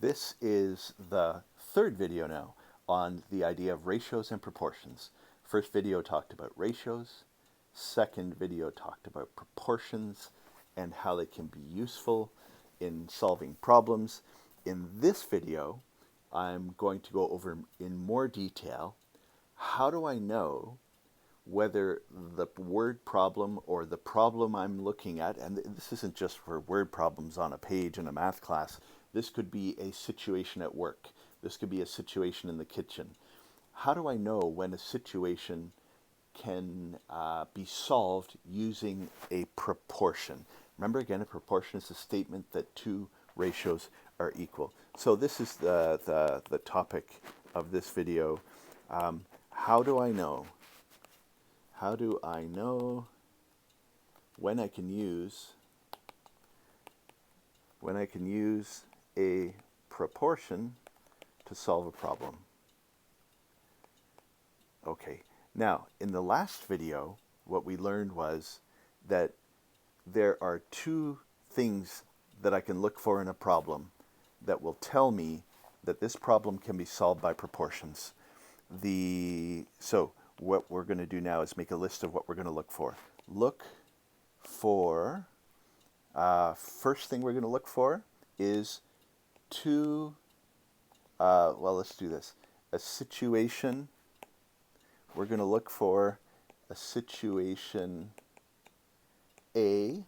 This is the third video now on the idea of ratios and proportions. First video talked about ratios. Second video talked about proportions and how they can be useful in solving problems. In this video, I'm going to go over in more detail, how do I know whether the word problem or the problem I'm looking at, and this isn't just for word problems on a page in a math class, this could be a situation at work, this could be a situation in the kitchen. How do I know when a situation can be solved using a proportion? Remember again, a proportion is a statement that two ratios are equal. So this is the topic of this video. How do I know? How do I know when I can use a proportion to solve a problem? Okay, now in the last video, what we learned was that there are two things that I can look for in a problem that will tell me that this problem can be solved by proportions. So what we're going to do now is make a list of what we're going to look for. Look for, first thing we're going to look for is let's do this. A situation, we're going to look for a situation A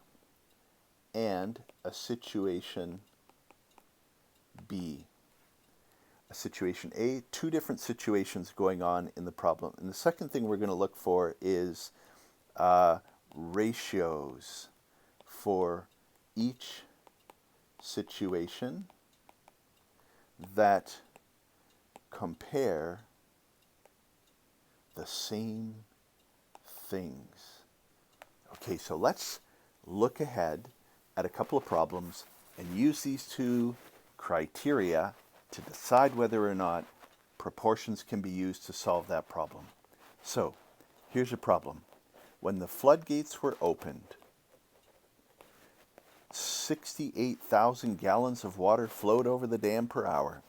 and a situation B. A situation A, two different situations going on in the problem. And the second thing we're going to look for is ratios for each situation that compare the same things. Okay, so let's look ahead at a couple of problems and use these two criteria to decide whether or not proportions can be used to solve that problem. So, here's a problem. When the floodgates were opened, 68,000 gallons of water flowed over the dam per hour.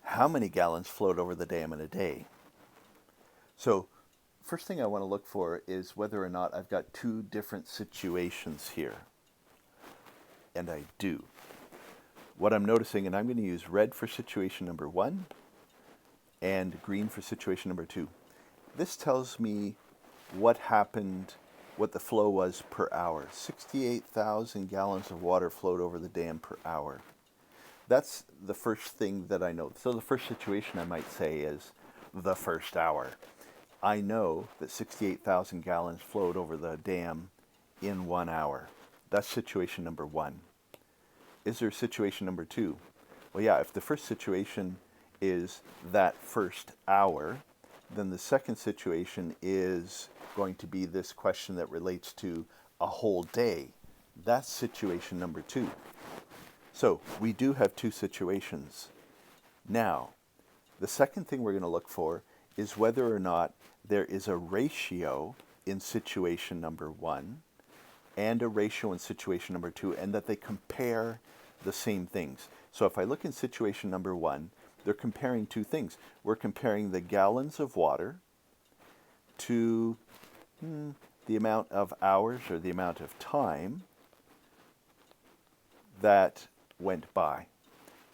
How many gallons flowed over the dam in a day? So, first thing I want to look for is whether or not I've got two different situations here. And I do. What I'm noticing, and I'm going to use red for situation number 1 and green for situation number 2. This tells me what happened, what the flow was per hour. 68,000 gallons of water flowed over the dam per hour. That's the first thing that I know. So the first situation I might say is the first hour. I know that 68,000 gallons flowed over the dam in 1 hour. That's situation number 1. Is there situation number 2? Well, yeah, if the first situation is that first hour, then the second situation is going to be this question that relates to a whole day. That's situation number 2. So we do have two situations. Now, the second thing we're going to look for is whether or not there is a ratio in situation number 1 and a ratio in situation number 2, and that they compare the same things. So if I look in situation number 1, they're comparing two things. We're comparing the gallons of water to the amount of hours or the amount of time that went by.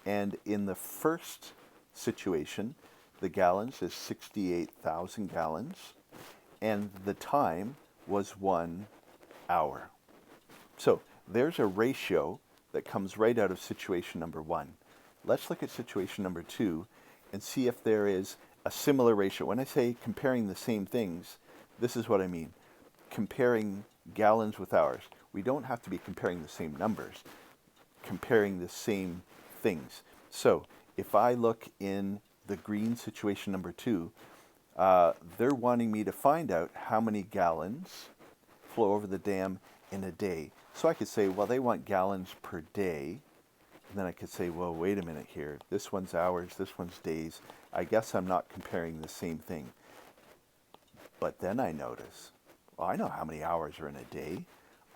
And in the first situation, the gallons is 68,000 gallons, and the time was 1 hour. So there's a ratio that comes right out of situation number 1. Let's look at situation number 2 and see if there is a similar ratio. When I say comparing the same things, this is what I mean. Comparing gallons with hours. We don't have to be comparing the same numbers, comparing the same things. So if I look in the green situation number 2, they're wanting me to find out how many gallons flow over the dam in a day. So I could say, well, they want gallons per day. And then I could say, well, wait a minute here. This one's hours, this one's days. I guess I'm not comparing the same thing. But then I notice, well, I know how many hours are in a day.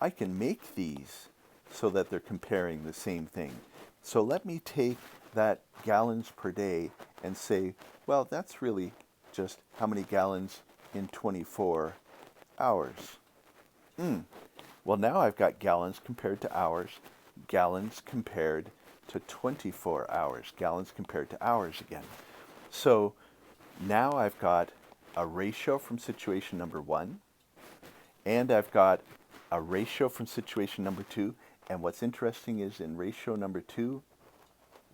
I can make these so that they're comparing the same thing. So let me take that gallons per day and say, well, that's really just how many gallons in 24 hours. Well, now I've got gallons compared to hours, gallons compared to 24 hours, gallons compared to hours again. So now I've got a ratio from situation number 1, and I've got a ratio from situation number 2. And what's interesting is in ratio number 2,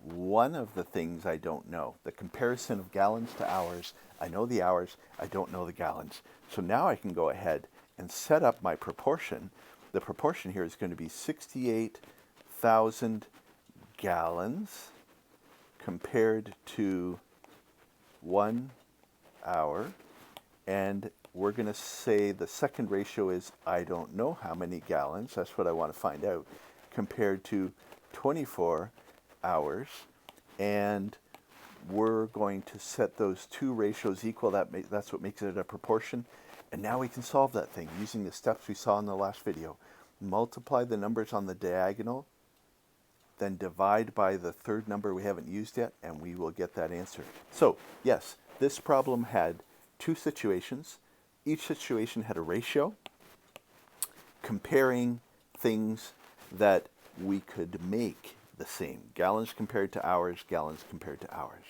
one of the things I don't know, the comparison of gallons to hours, I know the hours, I don't know the gallons. So now I can go ahead and set up my proportion. The proportion here is going to be 68,000 gallons compared to 1 hour. And we're going to say the second ratio is I don't know how many gallons, that's what I want to find out, compared to 24 hours. And we're going to set those two ratios equal. That's what makes it a proportion. And now we can solve that thing using the steps we saw in the last video. Multiply the numbers on the diagonal, then divide by the third number we haven't used yet, and we will get that answer. So, yes, this problem had two situations. Each situation had a ratio comparing things that we could make the same. Gallons compared to hours, gallons compared to hours.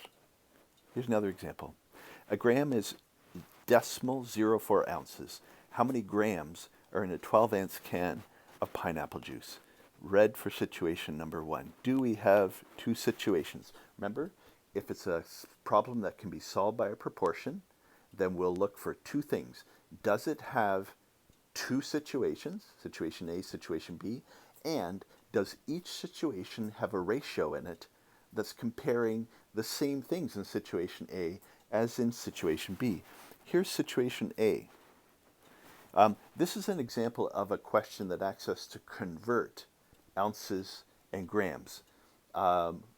Here's another example. A gram is 0.04 ounces. How many grams are in a 12-ounce can of pineapple juice? Red for situation number 1. Do we have two situations? Remember, if it's a problem that can be solved by a proportion, then we'll look for two things. Does it have two situations, situation A, situation B, and does each situation have a ratio in it that's comparing the same things in situation A as in situation B? Here's situation A. This is an example of a question that asks us to convert ounces and grams.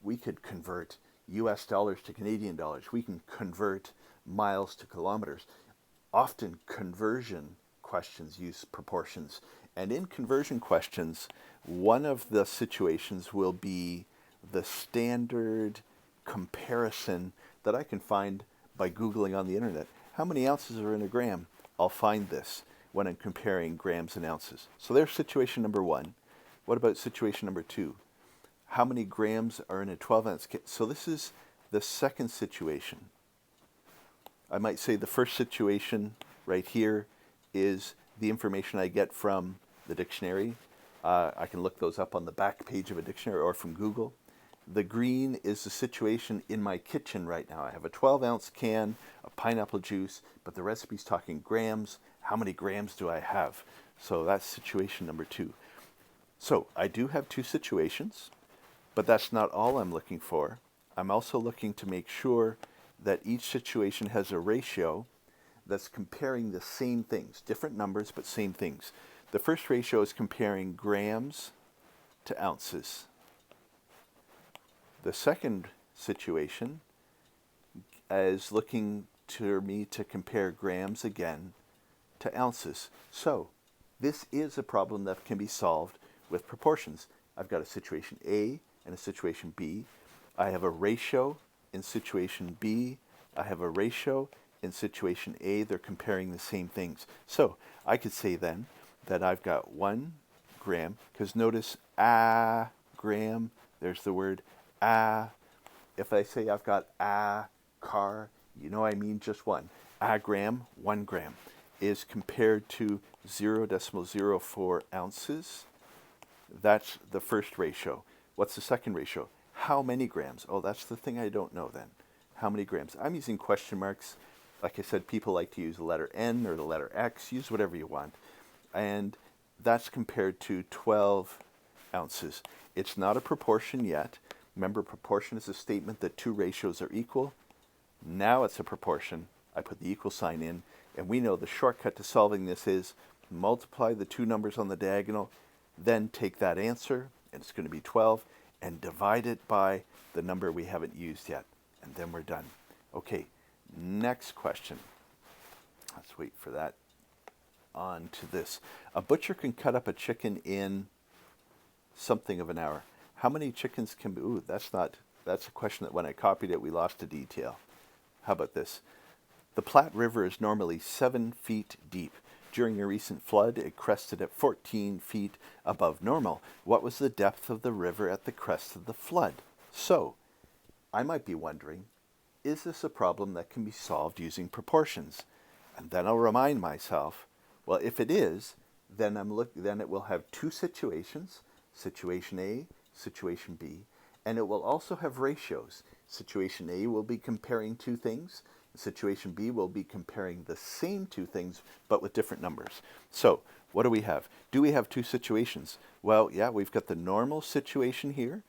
We could convert US dollars to Canadian dollars. We can convert miles to kilometers. Often conversion questions use proportions. And in conversion questions, one of the situations will be the standard comparison that I can find by Googling on the internet. How many ounces are in a gram? I'll find this when I'm comparing grams and ounces. So there's situation number 1. What about situation number 2? How many grams are in a 12-ounce can? So this is the second situation. I might say the first situation right here is the information I get from the dictionary. I can look those up on the back page of a dictionary or from Google. The green is the situation in my kitchen right now. I have a 12-ounce can of pineapple juice, but the recipe's talking grams. How many grams do I have? So that's situation number 2. So I do have two situations, but that's not all I'm looking for. I'm also looking to make sure that each situation has a ratio that's comparing the same things, different numbers, but same things. The first ratio is comparing grams to ounces. The second situation is looking to me to compare grams again to ounces. So this is a problem that can be solved with proportions. I've got a situation A and a situation B. I have a ratio in situation B. I have a ratio in situation A. They're comparing the same things. So I could say then that I've got 1 gram, because notice a gram, there's the word a. If I say I've got a car, you know I mean just one. A gram, 1 gram, is compared to 0.04 ounces. That's the first ratio. What's the second ratio? How many grams? Oh, that's the thing I don't know then. How many grams? I'm using question marks. Like I said, people like to use the letter N or the letter X. Use whatever you want. And that's compared to 12 ounces. It's not a proportion yet. Remember, proportion is a statement that two ratios are equal. Now it's a proportion. I put the equal sign in, and we know the shortcut to solving this is multiply the two numbers on the diagonal, then take that answer, and it's going to be 12, and divide it by the number we haven't used yet, and then we're done. Okay, next question. Let's wait for that. On to this. A butcher can cut up a chicken in something of an hour. How many chickens can be, ooh, that's a question that when I copied it, we lost a detail. How about this? The Platte River is normally 7 feet deep. During a recent flood, it crested at 14 feet above normal. What was the depth of the river at the crest of the flood? So, I might be wondering, is this a problem that can be solved using proportions? And then I'll remind myself, well, if it is, then it will have two situations, situation A, situation B, and it will also have ratios. Situation A will be comparing two things. Situation B will be comparing the same two things, but with different numbers. So, what do we have? Do we have two situations? Well, yeah, we've got the normal situation here,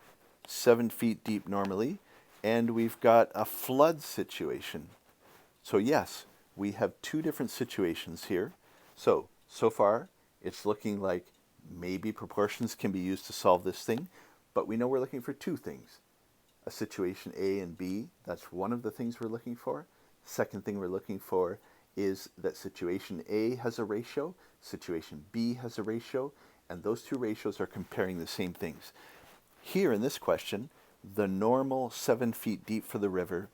7 feet deep normally, and we've got a flood situation. So yes, we have two different situations here. So far, it's looking like maybe proportions can be used to solve this thing, but we know we're looking for two things. A situation A and B, that's one of the things we're looking for. Second thing we're looking for is that situation A has a ratio, situation B has a ratio, and those two ratios are comparing the same things. Here in this question, the normal 7 feet deep for the river,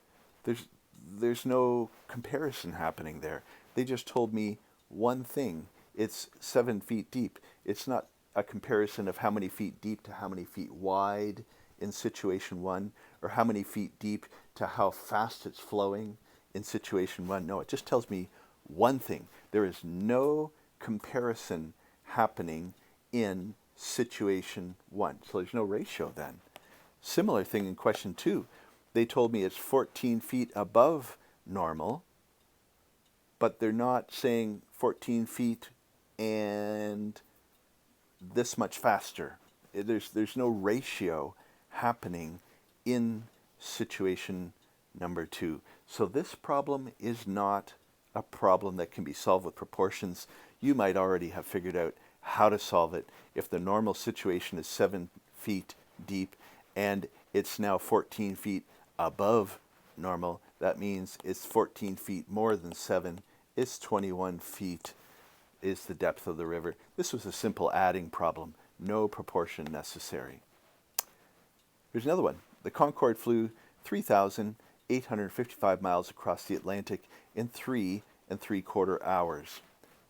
there's no comparison happening there. They just told me one thing. It's 7 feet deep. It's not a comparison of how many feet deep to how many feet wide in situation one, or how many feet deep to how fast it's flowing in situation one. No, it just tells me one thing. There is no comparison happening in situation one. So there's no ratio then. Similar thing in question two. They told me it's 14 feet above normal, but they're not saying 14 feet and this much faster. There's no ratio happening in situation number two. So this problem is not a problem that can be solved with proportions. You might already have figured out how to solve it. If the normal situation is 7 feet deep and it's now 14 feet above normal, that means it's 14 feet more than 7. It's 21 feet is the depth of the river. This was a simple adding problem. No proportion necessary. Here's another one. The Concorde flew 3,855 miles across the Atlantic in 3 3/4 hours.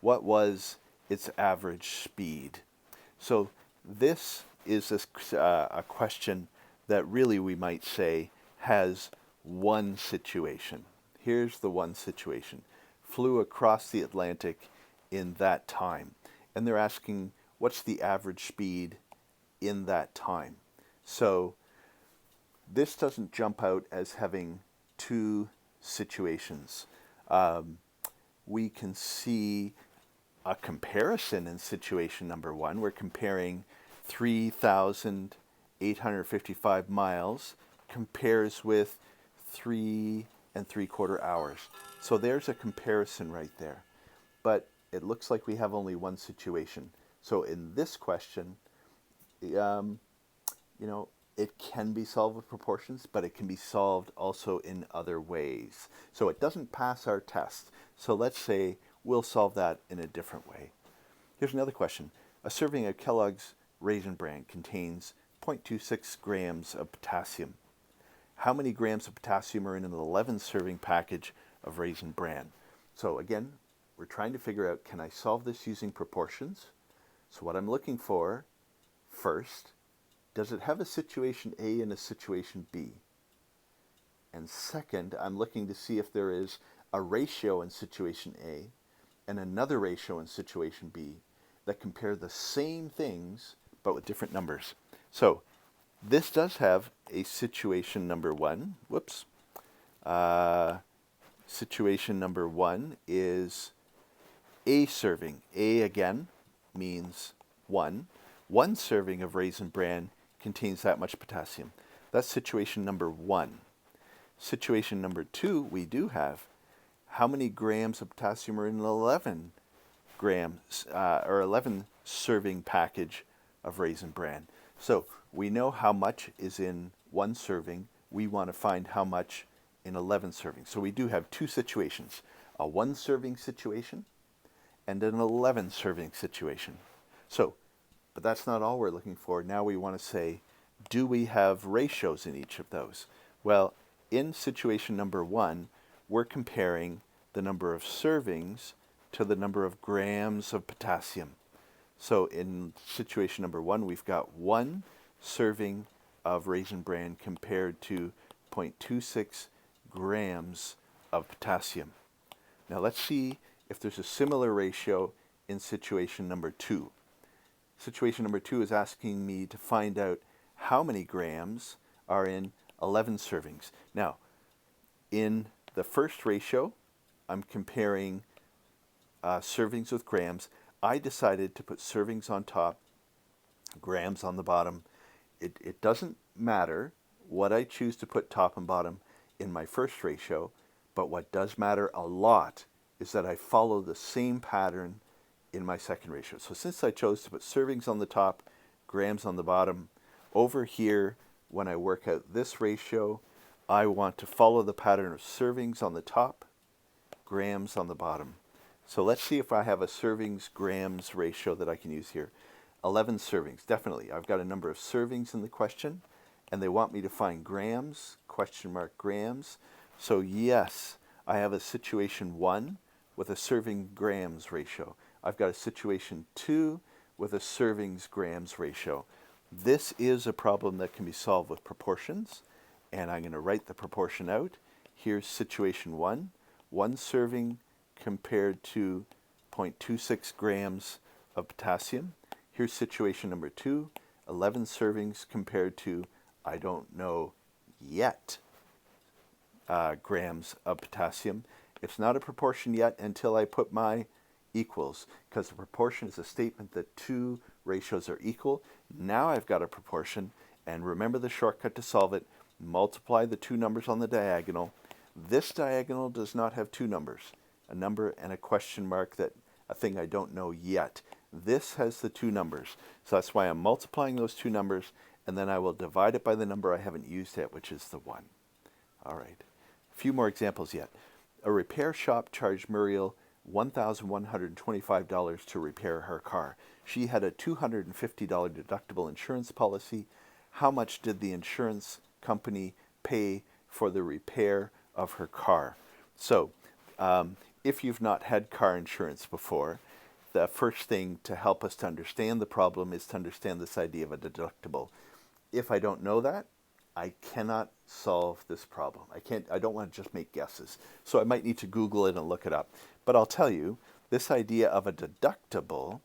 What was its average speed? So this is a question that really we might say has one situation. Here's the one situation. Flew across the Atlantic in that time. And they're asking, what's the average speed in that time? So this doesn't jump out as having two situations. We can see a comparison in situation number one. We're comparing 3,855 miles compares with 3 3/4 hours. So there's a comparison right there. But it looks like we have only one situation. So in this question, it can be solved with proportions, but it can be solved also in other ways. So it doesn't pass our test. So let's say we'll solve that in a different way. Here's another question. A serving of Kellogg's Raisin Bran contains 0.26 grams of potassium. How many grams of potassium are in an 11 serving package of Raisin Bran? So again, we're trying to figure out, can I solve this using proportions? So what I'm looking for, first, does it have a situation A and a situation B? And second, I'm looking to see if there is a ratio in situation A and another ratio in situation B that compare the same things but with different numbers. So this does have a situation number one. Whoops. Situation number one is a serving. A again means one. One serving of Raisin Bran contains that much potassium. That's situation number one. Situation number two, we do have how many grams of potassium are in an 11 grams or 11 serving package of Raisin Bran. So we know how much is in one serving. We want to find how much in 11 servings. So we do have two situations, a one serving situation and an 11 serving situation. So But that's not all we're looking for. Now we want to say, do we have ratios in each of those? Well, in situation number 1, we're comparing the number of servings to the number of grams of potassium. So in situation number 1, we've got 1 serving of Raisin Bran compared to 0.26 grams of potassium. Now let's see if there's a similar ratio in situation number 2. Situation number 2 is asking me to find out how many grams are in 11 servings. Now, in the first ratio, I'm comparing servings with grams. I decided to put servings on top, grams on the bottom. It doesn't matter what I choose to put top and bottom in my first ratio, but what does matter a lot is that I follow the same pattern in my second ratio. So since I chose to put servings on the top, grams on the bottom, over here, when I work out this ratio, I want to follow the pattern of servings on the top, grams on the bottom. So let's see if I have a servings grams ratio that I can use here. 11 servings, definitely. I've got a number of servings in the question, and they want me to find grams, question mark grams. So yes, I have a situation 1 with a serving grams ratio. I've got a situation 2 with a servings grams ratio. This is a problem that can be solved with proportions, and I'm going to write the proportion out. Here's situation 1, 1 serving compared to 0.26 grams of potassium. Here's situation number 2, 11 servings compared to, I don't know yet, grams of potassium. It's not a proportion yet until I put my equals, because the proportion is a statement that 2 ratios are equal. Now I've got a proportion, and remember the shortcut to solve it. Multiply the 2 numbers on the diagonal. This diagonal does not have 2 numbers, a number and a question mark, that a thing I don't know yet. This has the 2 numbers, so that's why I'm multiplying those 2 numbers, and then I will divide it by the number I haven't used yet, which is the 1. All right, a few more examples yet. A repair shop charged Muriel $1,125 to repair her car. She had a $250 deductible insurance policy. How much did the insurance company pay for the repair of her car? So, if you've not had car insurance before, the first thing to help us to understand the problem is to understand this idea of a deductible. If I don't know that, I cannot solve this problem. I don't want to just make guesses. So I might need to Google it and look it up. But I'll tell you, this idea of a deductible,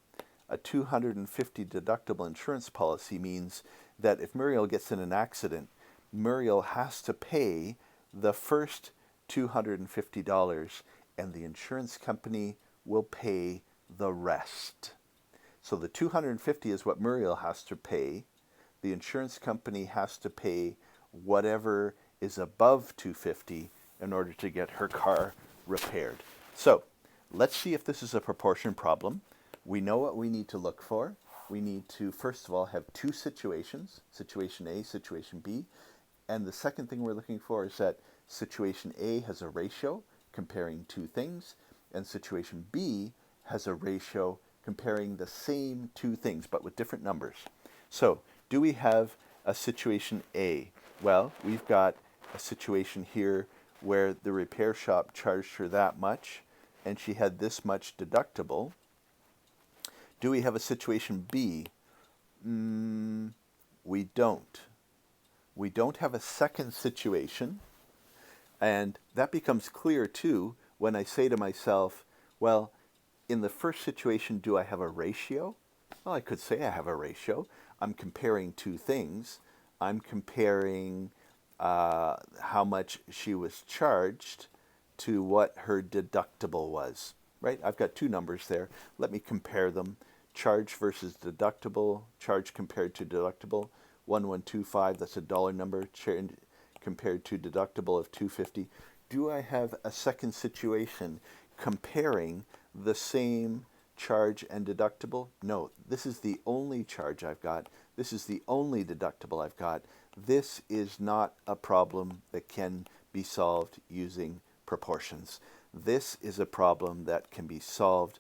a $250 deductible insurance policy, means that if Muriel gets in an accident, Muriel has to pay the first $250, and the insurance company will pay the rest. So the $250 is what Muriel has to pay. The insurance company has to pay whatever is above $250 in order to get her car repaired. So let's see if this is a proportion problem. We know what we need to look for. We need to, first of all, have 2 situations, situation A, situation B. And the second thing we're looking for is that situation A has a ratio comparing 2 things, and situation B has a ratio comparing the same 2 things, but with different numbers. So, do we have a situation A? Well, we've got a situation here where the repair shop charged her that much, and she had this much deductible. Do we have a situation B? We don't. We don't have a second situation, and that becomes clear too when I say to myself, well, in the first situation, do I have a ratio? Well, I could say I have a ratio. I'm comparing 2 things. I'm comparing how much she was charged to what her deductible was, right? I've got 2 numbers there. Let me compare them. Charge versus deductible, charge compared to deductible, 1125, that's a dollar number, compared to deductible of $250. Do I have a second situation comparing the same charge and deductible? No, this is the only charge I've got. This is the only deductible I've got. This is not a problem that can be solved using proportions. This is a problem that can be solved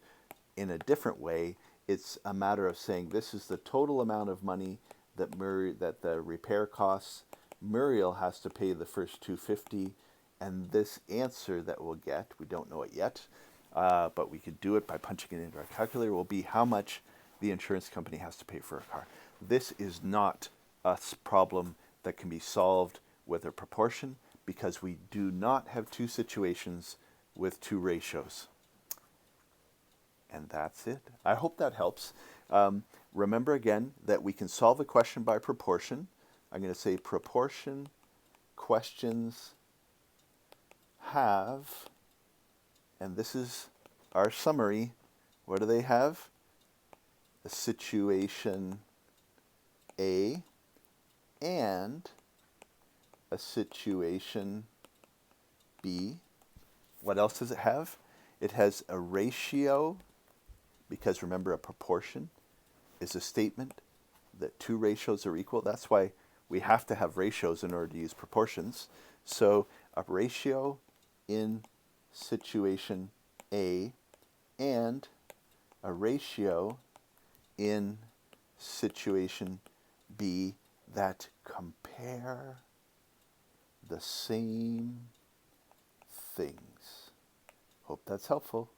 in a different way. It's a matter of saying this is the total amount of money that that the repair costs. Muriel has to pay the first 250, and this answer that we'll get, we don't know it yet, but we could do it by punching it into our calculator, will be how much the insurance company has to pay for a car. This is not a problem that can be solved with a proportion because we do not have two situations with two ratios. And that's it. I hope that helps. Remember again that we can solve a question by proportion. I'm going to say proportion questions have, and this is our summary. What do they have? A situation A and a situation B. What else does it have? It has a ratio, because remember, a proportion is a statement that two ratios are equal. That's why we have to have ratios in order to use proportions. So a ratio in situation A and a ratio in situation B that compare the same things. Hope that's helpful.